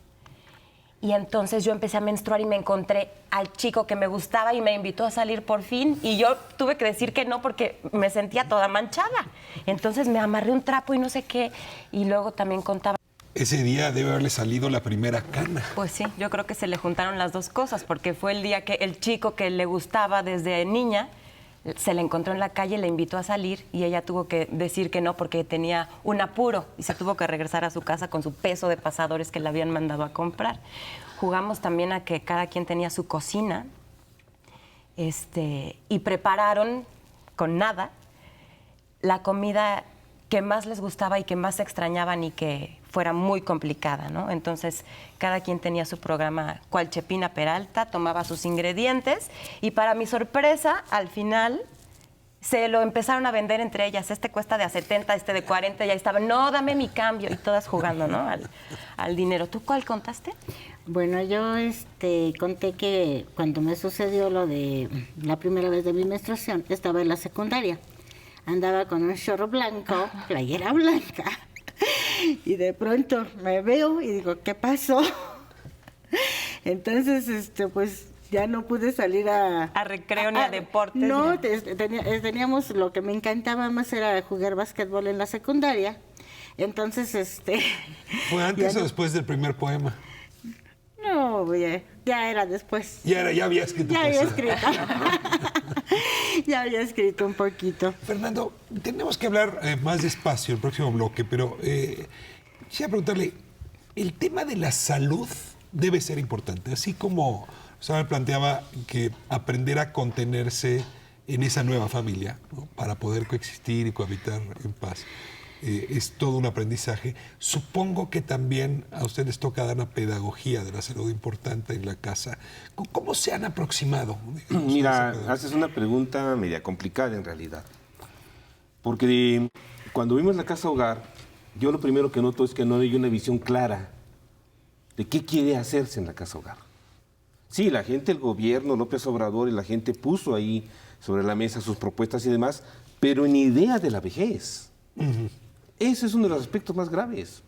Y entonces yo empecé a menstruar y me encontré al chico que me gustaba y me invitó a salir por fin. Y yo tuve que decir que no porque me sentía toda manchada. Entonces me amarré un trapo y no sé qué. Y luego también contaba... Ese día debe haberle salido la primera cana. Pues sí, yo creo que se le juntaron las dos cosas, porque fue el día que el chico que le gustaba desde niña se le encontró en la calle, le invitó a salir y ella tuvo que decir que no porque tenía un apuro y se tuvo que regresar a su casa con su peso de pasadores que le habían mandado a comprar. Jugamos también a que cada quien tenía su cocina y prepararon con nada la comida que más les gustaba y que más extrañaban y que fuera muy complicada, ¿no? Entonces, cada quien tenía su programa, cual Chepina Peralta, tomaba sus ingredientes y para mi sorpresa, al final, se lo empezaron a vender entre ellas. Este cuesta de a 70, este de 40, ya estaba, no, dame mi cambio, y todas jugando, ¿no? Al dinero. ¿Tú cuál contaste? Bueno, yo conté que cuando me sucedió lo de la primera vez de mi menstruación, estaba en la secundaria. Andaba con un short blanco, playera blanca, y de pronto me veo y digo, ¿qué pasó? Entonces, pues ya no pude salir a recreo ni a deportes. No, teníamos, lo que me encantaba más era jugar básquetbol en la secundaria. Entonces, ¿Fue antes o después del primer poema? No, ya era después. Ya había escrito. Ya había escrito. Ya había escrito un poquito. Fernando, tenemos que hablar más despacio el próximo bloque, pero quisiera preguntarle, el tema de la salud debe ser importante, así como Samuel planteaba que aprender a contenerse en esa nueva familia, ¿no? Para poder coexistir y cohabitar en paz. Es todo un aprendizaje. Supongo que también a ustedes les toca dar una pedagogía de la salud importante en la casa. ¿Cómo se han aproximado? Mira, haces una pregunta media complicada en realidad. Porque cuando vimos la casa hogar, yo lo primero que noto es que no hay una visión clara de qué quiere hacerse en la casa hogar. Sí, la gente, el gobierno, López Obrador y la gente puso ahí sobre la mesa sus propuestas y demás, pero en idea de la vejez. Uh-huh. Ese es uno de los aspectos más graves.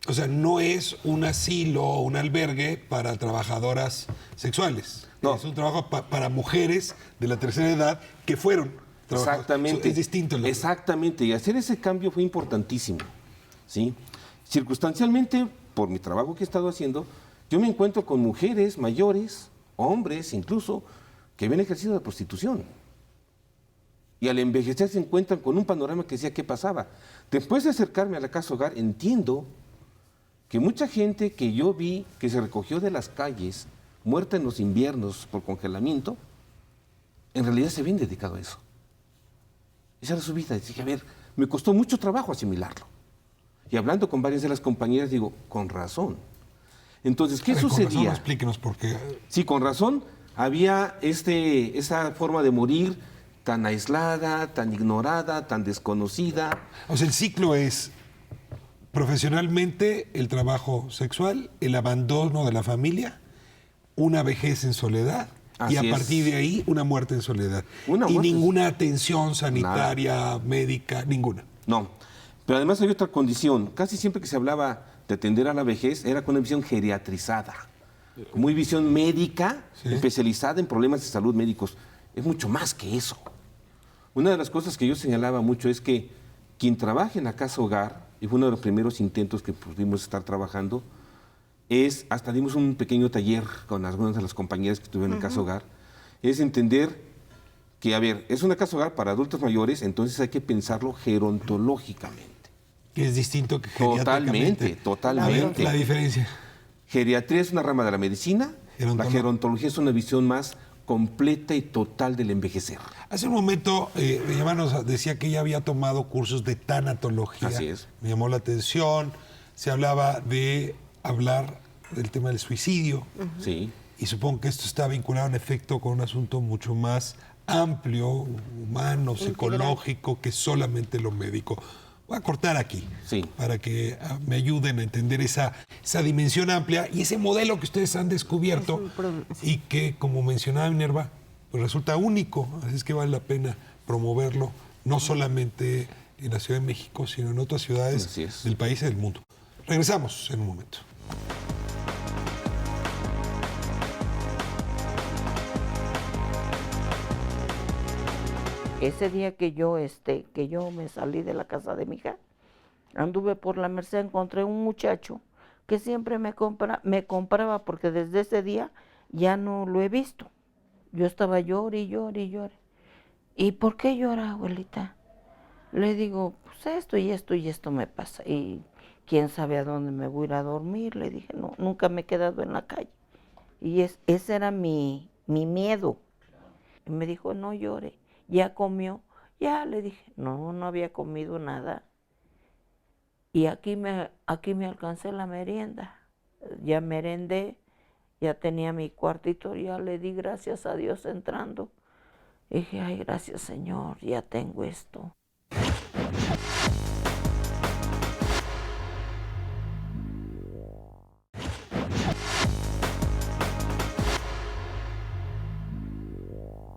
O sea, no es un asilo o un albergue para trabajadoras sexuales. No. Es un trabajo para mujeres de la tercera edad que fueron trabajadoras. Exactamente. Es distinto. Exactamente. Y hacer ese cambio fue importantísimo. ¿Sí? Circunstancialmente, por mi trabajo que he estado haciendo, yo me encuentro con mujeres mayores, hombres incluso, que habían ejercido la prostitución. Y al envejecer se encuentran con un panorama que decía qué pasaba. Después de acercarme a la casa hogar, entiendo que mucha gente que yo vi que se recogió de las calles, muerta en los inviernos por congelamiento, en realidad se habían dedicado a eso. Esa era su vida. Y dije, a ver, me costó mucho trabajo asimilarlo. Y hablando con varias de las compañeras, digo, con razón. Entonces, ¿qué sucedía? Con razón, explíquenos por qué. Sí, con razón. Había esa forma de morir tan aislada, tan ignorada, tan desconocida. O sea, el ciclo es profesionalmente el trabajo sexual, el abandono de la familia, una vejez en soledad y a partir de ahí una muerte en soledad. Y ninguna atención sanitaria, médica, ninguna. No, pero además hay otra condición. Casi siempre que se hablaba de atender a la vejez era con una visión geriatrizada, con una visión médica, especializada en problemas de salud médicos. Es mucho más que eso. Una de las cosas que yo señalaba mucho es que quien trabaja en la casa hogar, y fue uno de los primeros intentos que pudimos estar trabajando, hasta dimos un pequeño taller con algunas de las compañeras que estuvieron en casa hogar, es entender que, a ver, es una casa hogar para adultos mayores, entonces hay que pensarlo gerontológicamente. Que es distinto que geriátricamente. Totalmente. La diferencia. Geriatría es una rama de la medicina, la gerontología es una visión más completa y total del envejecer. Hace un momento, mi mamá nos decía que ella había tomado cursos de tanatología. Así es. Me llamó la atención. Se hablaba de hablar del tema del suicidio. Sí. Y supongo que esto está vinculado en efecto con un asunto mucho más amplio, humano, psicológico, que solamente lo médico. Voy a cortar aquí para que me ayuden a entender esa dimensión amplia y ese modelo que ustedes han descubierto y que, como mencionaba Minerva, pues resulta único. Así es que vale la pena promoverlo, no solamente en la Ciudad de México, sino en otras ciudades del país y del mundo. Regresamos en un momento. Ese día que yo me salí de la casa de mi hija, anduve por la Merced, encontré un muchacho que siempre me compraba, porque desde ese día ya no lo he visto. Yo estaba llore y llore y llore. ¿Y por qué llora, abuelita? Le digo, pues esto y esto y esto me pasa. Y quién sabe a dónde me voy a ir a dormir. Le dije, no, nunca me he quedado en la calle. Y ese era mi miedo. Y me dijo, no llore. ¿Ya comió? Ya, le dije, no había comido nada. Y aquí me alcancé la merienda. Ya merendé, ya tenía mi cuartito, ya le di gracias a Dios entrando. Y dije, ay, gracias Señor, ya tengo esto.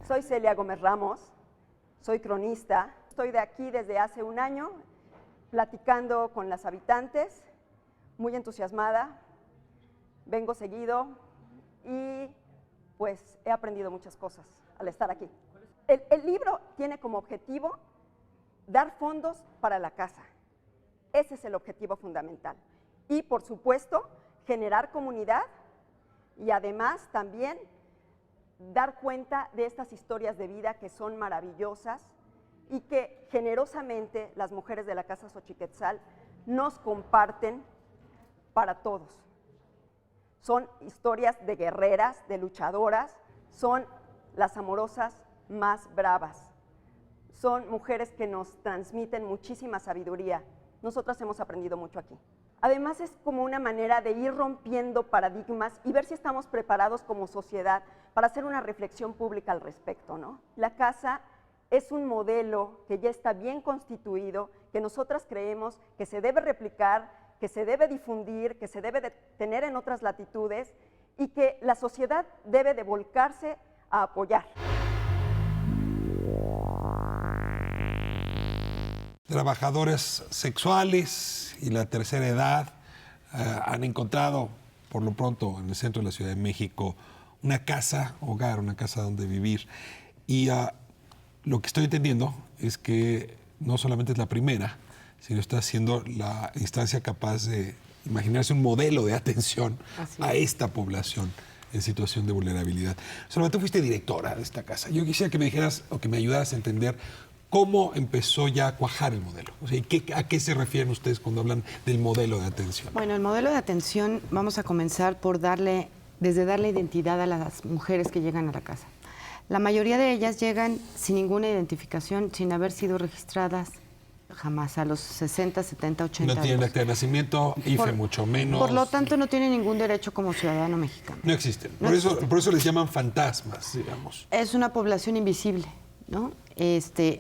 Soy Celia Gómez Ramos. Soy cronista, estoy de aquí desde hace un año, platicando con las habitantes, muy entusiasmada, vengo seguido y pues he aprendido muchas cosas al estar aquí. El libro tiene como objetivo dar fondos para la casa, ese es el objetivo fundamental. Y por supuesto, generar comunidad y además también dar cuenta de estas historias de vida que son maravillosas y que generosamente las mujeres de la Casa Xochiquetzal nos comparten para todos. Son historias de guerreras, de luchadoras, son las amorosas más bravas. Son mujeres que nos transmiten muchísima sabiduría. Nosotras hemos aprendido mucho aquí. Además es como una manera de ir rompiendo paradigmas y ver si estamos preparados como sociedad para hacer una reflexión pública al respecto, ¿no? La casa es un modelo que ya está bien constituido, que nosotras creemos que se debe replicar, que se debe difundir, que se debe de tener en otras latitudes y que la sociedad debe de volcarse a apoyar. Trabajadores sexuales y la tercera edad han encontrado, por lo pronto, en el centro de la Ciudad de México, una casa hogar, una casa donde vivir. Y lo que estoy entendiendo es que no solamente es la primera, sino está siendo la instancia capaz de imaginarse un modelo de atención a esta población en situación de vulnerabilidad. Solamente tú fuiste directora de esta casa. Yo quisiera que me dijeras o que me ayudaras a entender cómo empezó ya a cuajar el modelo. O sea, ¿a qué se refieren ustedes cuando hablan del modelo de atención? Bueno, el modelo de atención vamos a comenzar por darle identidad a las mujeres que llegan a la casa. La mayoría de ellas llegan sin ninguna identificación, sin haber sido registradas jamás, a los 60, 70, 80 años. No tienen acta de nacimiento, IFE mucho menos. Por lo tanto, no tienen ningún derecho como ciudadano mexicano. No existen. Por eso les llaman fantasmas, digamos. Es una población invisible, ¿no?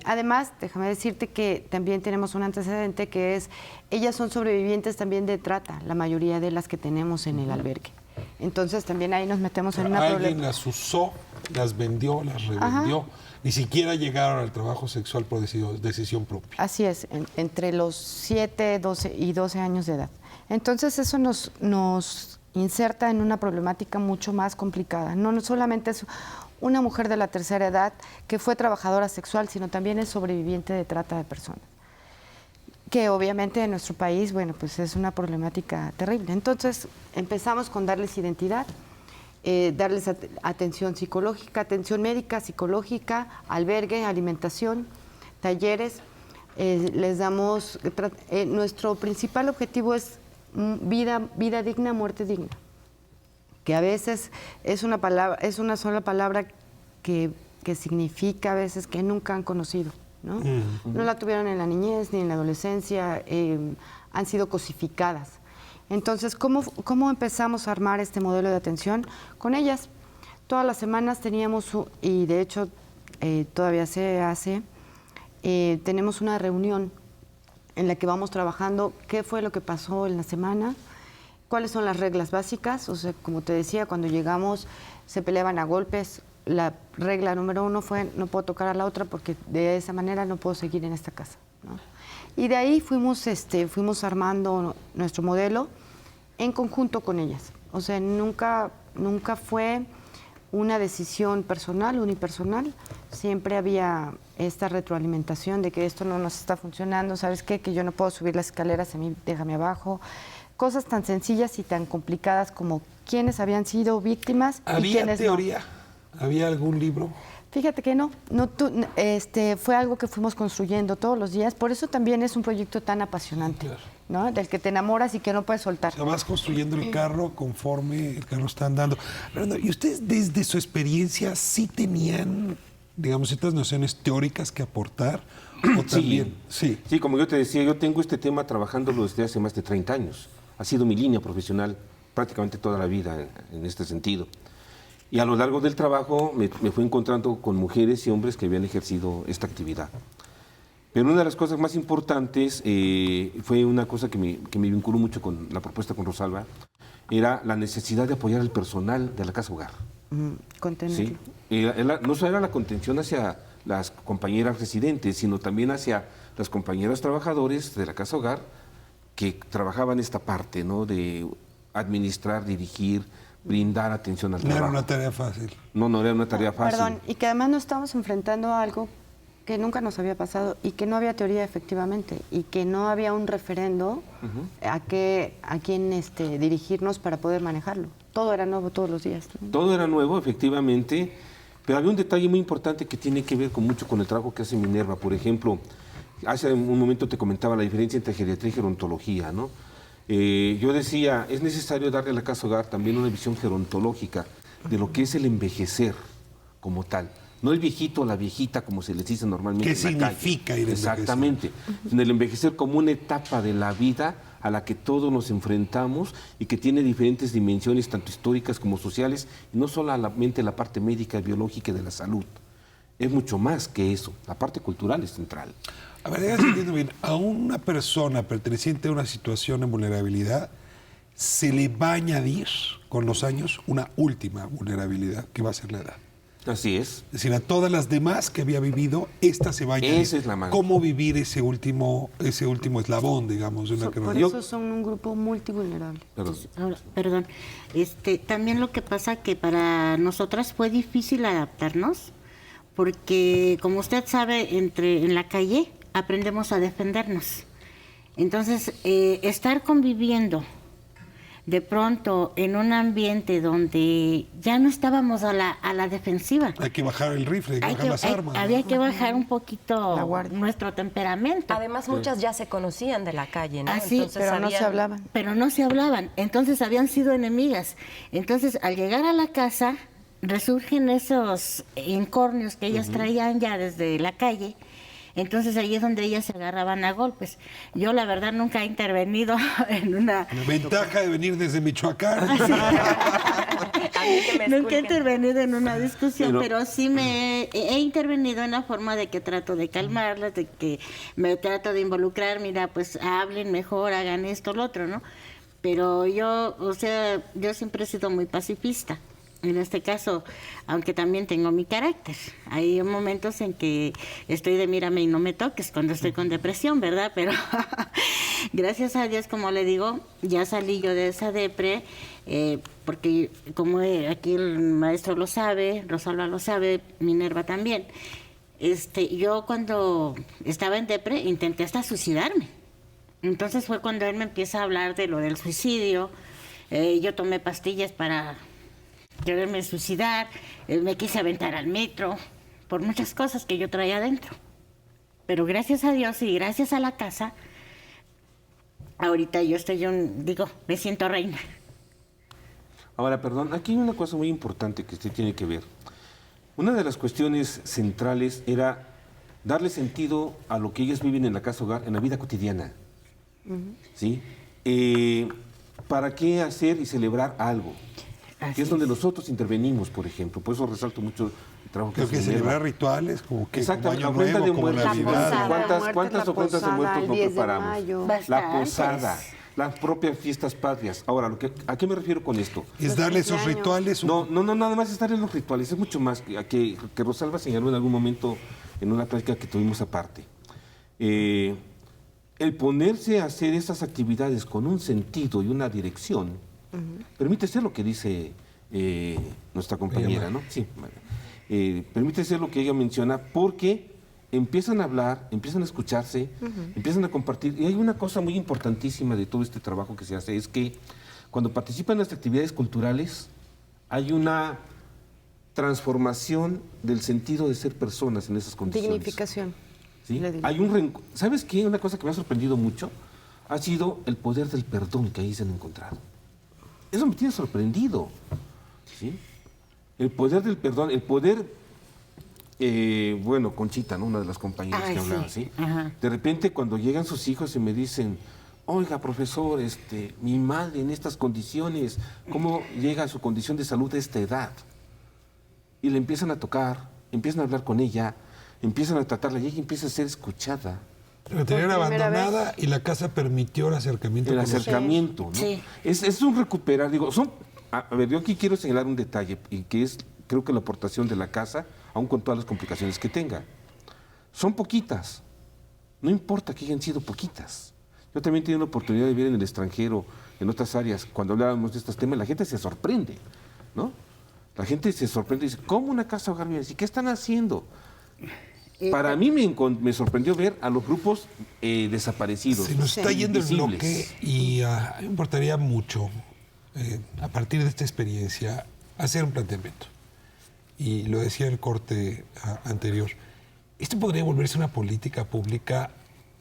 Además, déjame decirte que también tenemos un antecedente que es, ellas son sobrevivientes también de trata, la mayoría de las que tenemos en el albergue. Entonces también ahí nos metemos en una problemática. Alguien las usó, las vendió, las revendió. Ajá. Ni siquiera llegaron al trabajo sexual por decisión propia. Así es, entre los 7, 12 y 12 años de edad. Entonces eso nos inserta en una problemática mucho más complicada. No solamente es una mujer de la tercera edad que fue trabajadora sexual, sino también es sobreviviente de trata de personas, que obviamente en nuestro país, bueno, pues es una problemática terrible. Entonces empezamos con darles identidad, darles atención psicológica, atención médica, psicológica, albergue, alimentación, talleres. Les damos, nuestro principal objetivo es vida digna, muerte digna, que a veces es una palabra, es una sola palabra que significa a veces que nunca han conocido, ¿no? No la tuvieron en la niñez ni en la adolescencia, han sido cosificadas. Entonces, ¿cómo empezamos a armar este modelo de atención? Con ellas. Todas las semanas teníamos, y de hecho todavía se hace, tenemos una reunión en la que vamos trabajando qué fue lo que pasó en la semana, cuáles son las reglas básicas. O sea, como te decía, cuando llegamos se peleaban a golpes. La regla número 1 fue no puedo tocar a la otra porque de esa manera no puedo seguir en esta casa, ¿no? Y de ahí fuimos armando nuestro modelo en conjunto con ellas. O sea, nunca fue una decisión personal, unipersonal. Siempre había esta retroalimentación de que esto no nos está funcionando, ¿sabes qué? Que yo no puedo subir las escaleras, a mí déjame abajo. Cosas tan sencillas y tan complicadas como quiénes habían sido víctimas y quiénes no. ¿Había teoría? ¿Había algún libro? Fíjate que no fue algo que fuimos construyendo todos los días, por eso también es un proyecto tan apasionante, claro, ¿no? Del que te enamoras y que no puedes soltar. O sea, vas construyendo el carro conforme el carro está andando. Pero, ¿y ustedes desde su experiencia sí tenían, digamos, ciertas nociones teóricas que aportar? ¿O también? Sí, como yo te decía, yo tengo este tema trabajándolo desde hace más de 30 años. Ha sido mi línea profesional prácticamente toda la vida en este sentido. Y a lo largo del trabajo me fui encontrando con mujeres y hombres que habían ejercido esta actividad. Pero una de las cosas más importantes fue una cosa que me vinculó mucho con la propuesta con Rosalba, era la necesidad de apoyar al personal de la casa hogar. Contenerlo. Sí, no solo era la contención hacia las compañeras residentes, sino también hacia las compañeras trabajadores de la casa hogar que trabajaban esta parte, ¿no? De administrar, dirigir, brindar atención al trabajo. No era una tarea fácil. No era una tarea fácil. Perdón, y que además nos estábamos enfrentando a algo que nunca nos había pasado y que no había teoría efectivamente y que no había un referendo a quién dirigirnos para poder manejarlo. Todo era nuevo todos los días, ¿no? Todo era nuevo, efectivamente, pero había un detalle muy importante que tiene que ver mucho con el trabajo que hace Minerva. Por ejemplo, hace un momento te comentaba la diferencia entre geriatría y gerontología, ¿no? Yo decía, es necesario darle a la casa hogar también una visión gerontológica de lo que es el envejecer como tal. No el viejito o la viejita, como se les dice normalmente en la calle. ¿Qué significa ir a envejecer? Exactamente. En el envejecer como una etapa de la vida a la que todos nos enfrentamos y que tiene diferentes dimensiones, tanto históricas como sociales, y no solamente la parte médica, biológica y de la salud. Es mucho más que eso. La parte cultural es central. A ver, déjame entiendo bien. A una persona perteneciente a una situación de vulnerabilidad se le va a añadir con los años una última vulnerabilidad, que va a ser la edad. Así es. Es decir, a todas las demás que había vivido, esta se va a añadir. Esa es la manera. ¿Cómo vivir ese último eslabón, digamos, de una Por eso son un grupo multivulnerable. Perdón. También lo que pasa que para nosotras fue difícil adaptarnos, porque como usted sabe, en la calle aprendemos a defendernos. Entonces, estar conviviendo de pronto en un ambiente donde ya no estábamos a la defensiva. Hay que bajar el rifle, hay que bajar las armas. Había que bajar un poquito nuestro temperamento. Además, muchas ya se conocían de la calle, ¿no? Así, entonces, pero no se hablaban. Pero no se hablaban, entonces habían sido enemigas. Entonces, al llegar a la casa, resurgen esos incornios que ellas traían ya desde la calle. Entonces ahí es donde ellas se agarraban a golpes. Yo la verdad nunca he intervenido en una... La ventaja de venir desde Michoacán. Nunca he intervenido en una discusión, pero sí he intervenido en la forma de que trato de calmarlas, de que me trato de involucrar, mira, pues hablen mejor, hagan esto, lo otro, ¿no? Pero yo siempre he sido muy pacifista. En este caso, aunque también tengo mi carácter. Hay momentos en que estoy de mírame y no me toques cuando estoy con depresión, ¿verdad? Pero gracias a Dios, como le digo, ya salí yo de esa depre, porque como aquí el maestro lo sabe, Rosalba lo sabe, Minerva también. Yo cuando estaba en depre intenté hasta suicidarme. Entonces fue cuando él me empieza a hablar de lo del suicidio. Yo tomé pastillas para quererme suicidar, me quise aventar al metro, por muchas cosas que yo traía adentro. Pero gracias a Dios y gracias a la casa, ahorita yo me siento reina. Ahora, perdón, aquí hay una cosa muy importante que usted tiene que ver. Una de las cuestiones centrales era darle sentido a lo que ellos viven en la casa hogar, en la vida cotidiana. ¿Sí? ¿Para qué hacer y celebrar algo? Que es donde nosotros intervenimos, por ejemplo. Por eso resalto mucho el trabajo que Creo que hace celebrar Minerva. rituales, como que Exactamente, la como ofrenda Año de Nuevo, como muertos. Navidad. ¿Cuántas ofrendas de muertos no preparamos? La Bastantes. posada, las propias fiestas patrias. Ahora, ¿a qué me refiero con esto? Es darle esos rituales. No, nada más es darle los rituales. Es mucho más que Rosalba señaló en algún momento en una plática que tuvimos aparte. El ponerse a hacer esas actividades con un sentido y una dirección permite ser lo que dice nuestra compañera, ¿no? Sí. Permite ser lo que ella menciona porque empiezan a hablar, empiezan a escucharse, empiezan a compartir. Y hay una cosa muy importantísima de todo este trabajo que se hace, es que cuando participan en las actividades culturales hay una transformación del sentido de ser personas en esas condiciones. Dignificación. ¿Sí? ¿Sabes qué? Una cosa que me ha sorprendido mucho ha sido el poder del perdón que ahí se han encontrado. Eso me tiene sorprendido. ¿Sí? El poder del perdón, el poder, Conchita, ¿no? Una de las compañeras que hablaba, ¿sí? De repente cuando llegan sus hijos y me dicen, oiga, profesor, mi madre en estas condiciones, ¿cómo llega a su condición de salud a esta edad? Y le empiezan a tocar, empiezan a hablar con ella, empiezan a tratarla y ella empieza a ser escuchada. La tenían abandonada y la casa permitió el acercamiento. El acercamiento, ¿no? Sí. Es un recuperar, a ver, yo aquí quiero señalar un detalle, y que es, creo que la aportación de la casa, aun con todas las complicaciones que tenga. Son poquitas, no importa que hayan sido poquitas. Yo también he tenido la oportunidad de vivir en el extranjero, en otras áreas, cuando hablábamos de estos temas, la gente se sorprende, ¿no? La gente se sorprende y dice, ¿cómo una casa hogar viene así? ¿Qué están haciendo? Para mí me sorprendió ver a los grupos desaparecidos. Se nos está yendo el invisibles. bloque y me importaría mucho, a partir de esta experiencia, hacer un planteamiento. Y lo decía en el corte anterior. Esto podría volverse una política pública,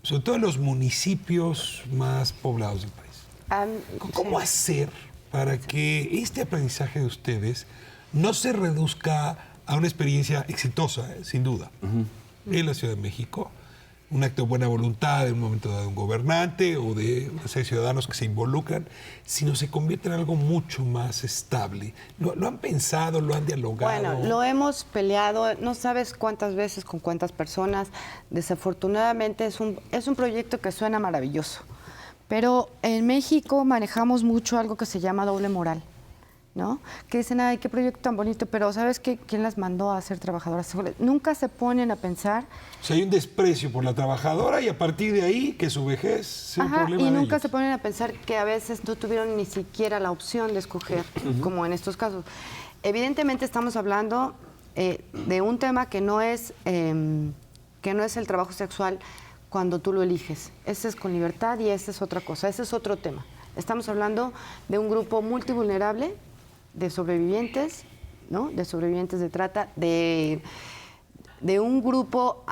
sobre todo en los municipios más poblados del país. ¿Cómo hacer para que este aprendizaje de ustedes no se reduzca a una experiencia exitosa, sin duda, en la Ciudad de México? Un acto de buena voluntad en un momento dado de un gobernante o de una serie de ciudadanos que se involucran, sino se convierte en algo mucho más estable. ¿Lo han pensado, lo han dialogado? Bueno, lo hemos peleado, no sabes cuántas veces, con cuántas personas. Desafortunadamente es un proyecto que suena maravilloso, pero en México manejamos mucho algo que se llama doble moral, ¿no? Que dicen, ay, qué proyecto tan bonito, pero ¿sabes qué? ¿Quién las mandó a ser trabajadoras sexuales? Nunca se ponen a pensar. O sea, hay un desprecio por la trabajadora y a partir de ahí que su vejez sea un problema y de nunca ellos. se ponen a pensar que a veces no tuvieron ni siquiera la opción de escoger, como en estos casos. Evidentemente estamos hablando de un tema que no es el trabajo sexual cuando tú lo eliges. Ese es con libertad y esa es otra cosa, ese es otro tema. Estamos hablando de un grupo multivulnerable, de sobrevivientes, ¿no? De sobrevivientes de trata, de un grupo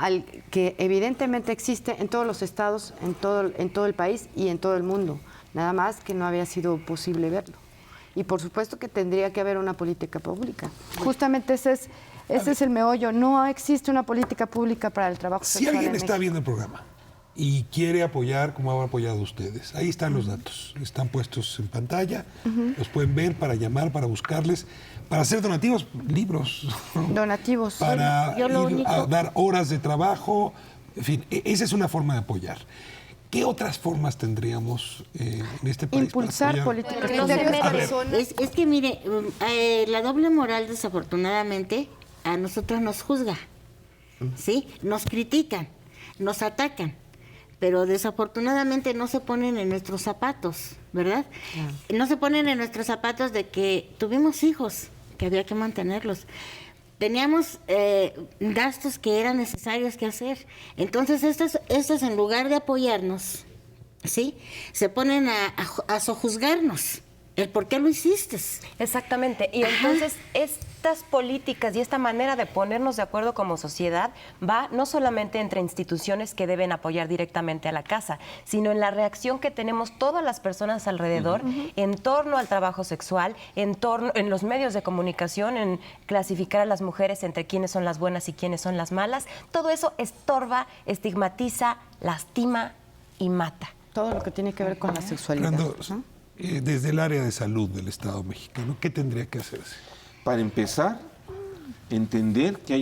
que evidentemente existe en todos los estados, en todo el país y en todo el mundo. Nada más que no había sido posible verlo. Y por supuesto que tendría que haber una política pública. Justamente ese es el meollo. No existe una política pública para el trabajo sexual. Si alguien en está México. viendo el programa y quiere apoyar como han apoyado ustedes, ahí están los datos, están puestos en pantalla, los pueden ver para llamar, para buscarles, para hacer donativos, libros, Donativos. para Yo lo ir único- a dar horas de trabajo, en fin, esa es una forma de apoyar. ¿Qué otras formas tendríamos en este país? Impulsar para apoyar? políticas No se públicas metan. personas. Es que mire, la doble moral desafortunadamente a nosotros nos juzga, ¿sí? Nos critican, nos atacan, pero desafortunadamente no se ponen en nuestros zapatos, ¿verdad? No se ponen en nuestros zapatos de que tuvimos hijos, que había que mantenerlos. Teníamos gastos que eran necesarios que hacer. Entonces, estos en lugar de apoyarnos, ¿sí? Se ponen a sojuzgarnos. El por qué lo hiciste. Exactamente. Y entonces estas políticas y esta manera de ponernos de acuerdo como sociedad va no solamente entre instituciones que deben apoyar directamente a la casa, sino en la reacción que tenemos todas las personas alrededor en torno al trabajo sexual, en los medios de comunicación, en clasificar a las mujeres entre quiénes son las buenas y quiénes son las malas. Todo eso estorba, estigmatiza, lastima y mata. Todo lo que tiene que ver con la sexualidad. Fernando, ¿no? desde el área de salud del Estado mexicano, ¿qué tendría que hacerse? Para empezar, entender que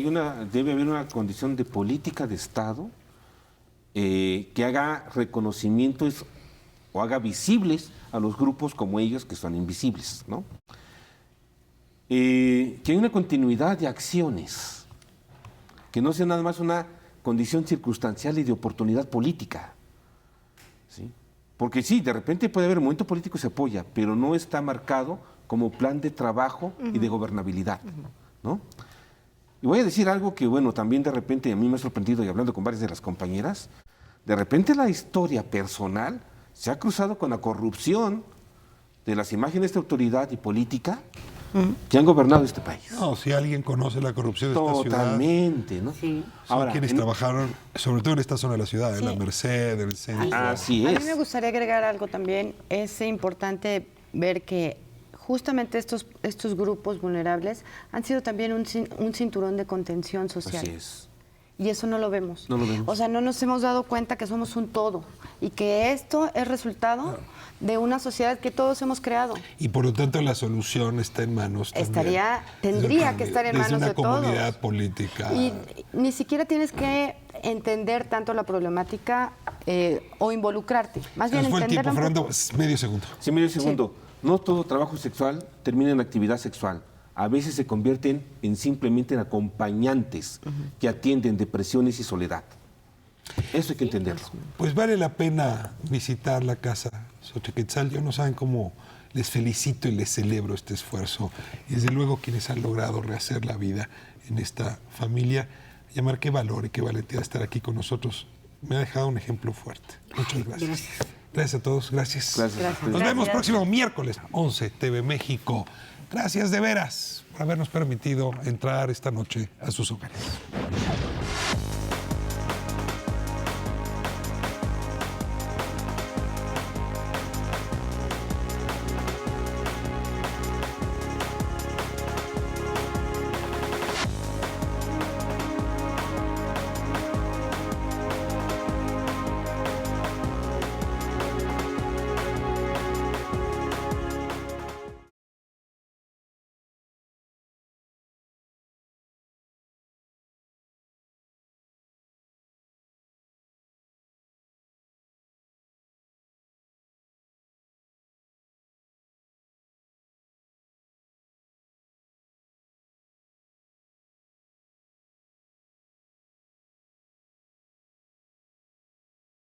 debe haber una condición de política de Estado que haga reconocimientos o haga visibles a los grupos como ellos que son invisibles, ¿no? Que hay una continuidad de acciones, que no sea nada más una condición circunstancial y de oportunidad política, ¿sí? Porque sí, de repente puede haber un momento político que se apoya, pero no está marcado como plan de trabajo y de gobernabilidad, ¿no? Y voy a decir algo que, bueno, también de repente a mí me ha sorprendido, y hablando con varias de las compañeras, de repente la historia personal se ha cruzado con la corrupción de las imágenes de autoridad y política que han gobernado este país. No, si alguien conoce la corrupción de esta ciudad, Totalmente, ¿no? Sí. son quienes trabajaron, sobre todo en esta zona de la ciudad, en la Merced, en el centro. Así A es. mí me gustaría agregar algo también. Es importante ver que justamente estos grupos vulnerables han sido también un cinturón de contención social. Así es. Y eso no lo vemos. No lo vemos. O sea, no nos hemos dado cuenta que somos un todo y que esto es resultado de una sociedad que todos hemos creado. Y por lo tanto la solución está en manos también Tendría que estar en desde manos una de todos. comunidad política. Y ni siquiera tienes que entender tanto la problemática o involucrarte. Más Se bien nos fue el tiempo, entenderla un Fernando, poco. medio segundo. Sí, medio segundo. No todo trabajo sexual termina en actividad sexual. A veces se convierten simplemente en acompañantes que atienden depresiones y soledad. Eso hay que entenderlo. Pues vale la pena visitar la Casa Xochiquetzal. Yo no saben cómo les felicito y les celebro este esfuerzo. Y desde luego quienes han logrado rehacer la vida en esta familia. Llamar qué valor y qué valentía estar aquí con nosotros. Me ha dejado un ejemplo fuerte. Muchas gracias. Gracias a todos. Gracias. Gracias. Nos vemos próximo miércoles, 11, TV México. Gracias de veras por habernos permitido entrar esta noche a sus hogares.